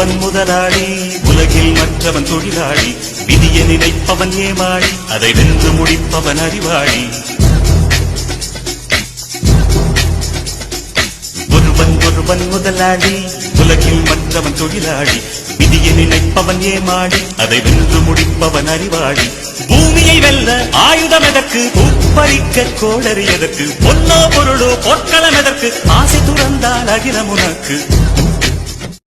ஒருவன் முதலாளி, உலகில் மற்றவன் தொழிலாளி. விதியை நினைப்பவன் ஏமாளி, அதை வென்று முடிப்பவன் அறிவாளி. ஒருவன் முதலாளி, உலகில் மற்றவன் தொழிலாளி. விதியை நினைப்பவன் ஏமாளி, அதை வென்று முடிப்பவன் அறிவாளி. பூமியை வெல்ல ஆயுதம் எதற்கு, உப்பரிக்க கோடரி எதற்கு, பொன்னோ பொருளோ பொற்களம் எதற்கு, ஆசை துறந்தால் அகிலம் உனக்கு.